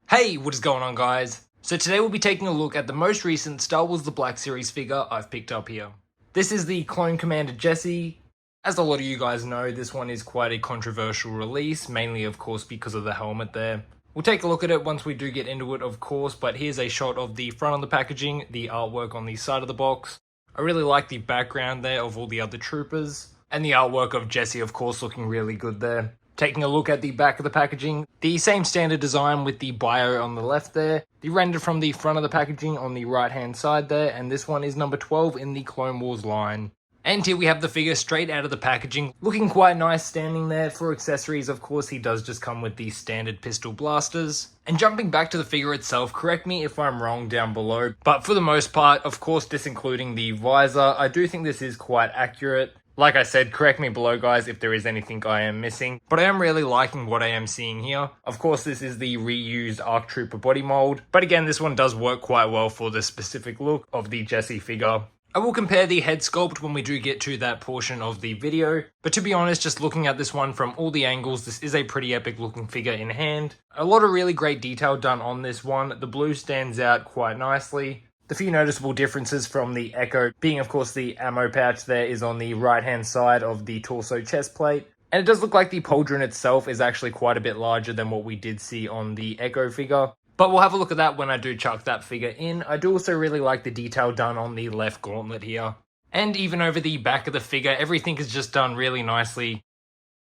Hey, what is going on, guys? So today we'll be taking a look at the most recent Star Wars The Black Series figure I've picked up here. This is the Clone Commander Jesse. As a lot of you guys know, this one is quite a controversial release, mainly of course because of the helmet there. We'll take a look at it once we do get into it, of course, but here's a shot of the front of the packaging, the artwork on the side of the box. I really like the background there of all the other troopers, and the artwork of Jesse, of course, looking really good there. Taking a look at the back of the packaging, the same standard design with the bio on the left there, the render from the front of the packaging on the right hand side there, and this one is number 12 in the Clone Wars line. And here we have the figure straight out of the packaging, looking quite nice standing there. For accessories, of course, he does just come with the standard pistol blasters. And jumping back to the figure itself, correct me if I'm wrong down below, but for the most part, of course, disincluding the visor, I do think this is quite accurate. Like I said, correct me below, guys, if there is anything I am missing, but I am really liking what I am seeing here. Of course, this is the reused ARC Trooper body mold, but again, this one does work quite well for the specific look of the Jesse figure. I will compare the head sculpt when we do get to that portion of the video, but to be honest, just looking at this one from all the angles, this is a pretty epic looking figure in hand. A lot of really great detail done on this one. The blue stands out quite nicely. The few noticeable differences from the Echo being, of course, the ammo pouch there is on the right-hand side of the torso chest plate. And it does look like the pauldron itself is actually quite a bit larger than what we did see on the Echo figure. But we'll have a look at that when I do chuck that figure in. I do also really like the detail done on the left gauntlet here. And even over the back of the figure, everything is just done really nicely.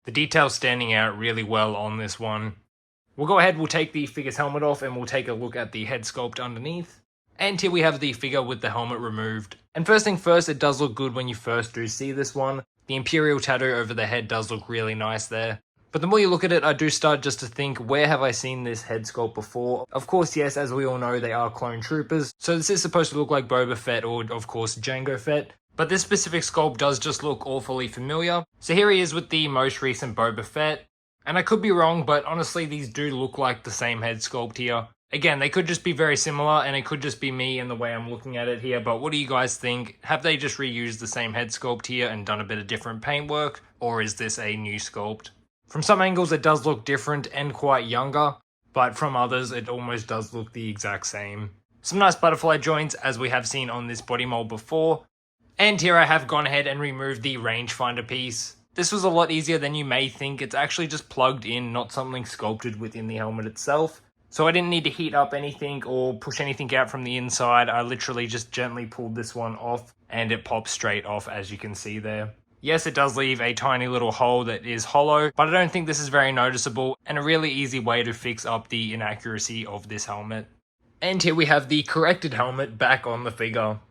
The detail's standing out really well on this one. We'll go ahead, we'll take the figure's helmet off and we'll take a look at the head sculpt underneath. And here we have the figure with the helmet removed. And first thing first, it does look good when you first do see this one. The Imperial tattoo over the head does look really nice there. But the more you look at it, I do start just to think, where have I seen this head sculpt before? Of course, yes, as we all know, they are clone troopers. So this is supposed to look like Boba Fett or, of course, Jango Fett. But this specific sculpt does just look awfully familiar. So here he is with the most recent Boba Fett. And I could be wrong, but honestly, these do look like the same head sculpt here. Again, they could just be very similar, and it could just be me and the way I'm looking at it here, but what do you guys think? Have they just reused the same head sculpt here and done a bit of different paintwork, or is this a new sculpt? From some angles, it does look different and quite younger, but from others, it almost does look the exact same. Some nice butterfly joints, as we have seen on this body mold before. And here I have gone ahead and removed the rangefinder piece. This was a lot easier than you may think. It's actually just plugged in, not something sculpted within the helmet itself. So I didn't need to heat up anything or push anything out from the inside. I literally just gently pulled this one off and it pops straight off, as you can see there. Yes, it does leave a tiny little hole that is hollow, but I don't think this is very noticeable and a really easy way to fix up the inaccuracy of this helmet. And here we have the corrected helmet back on the figure.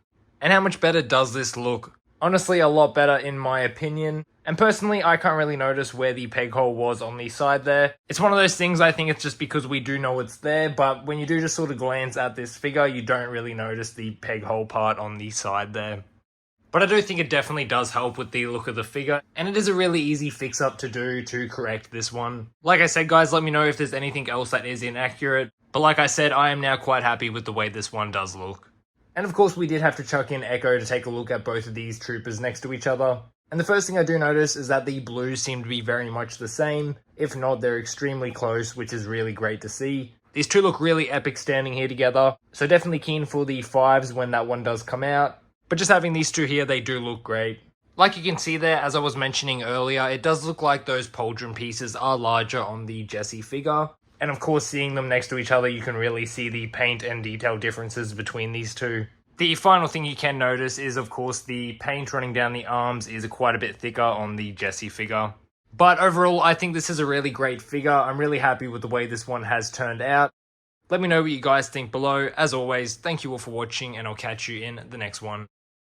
And how much better does this look? Honestly, a lot better in my opinion. And personally, I can't really notice where the peg hole was on the side there. It's one of those things, I think it's just because we do know it's there, but when you do just sort of glance at this figure, you don't really notice the peg hole part on the side there. But I do think it definitely does help with the look of the figure, and it is a really easy fix-up to do to correct this one. Like I said, guys, let me know if there's anything else that is inaccurate. But like I said, I am now quite happy with the way this one does look. And of course, we did have to chuck in Echo to take a look at both of these troopers next to each other. And the first thing I do notice is that the blues seem to be very much the same. If not, they're extremely close, which is really great to see. These two look really epic standing here together, so definitely keen for the 5s when that one does come out. But just having these two here, they do look great. Like you can see there, as I was mentioning earlier, it does look like those pauldron pieces are larger on the Jesse figure. And of course, seeing them next to each other, you can really see the paint and detail differences between these two. The final thing you can notice is, of course, the paint running down the arms is quite a bit thicker on the Jesse figure. But overall, I think this is a really great figure. I'm really happy with the way this one has turned out. Let me know what you guys think below. As always, thank you all for watching, and I'll catch you in the next one.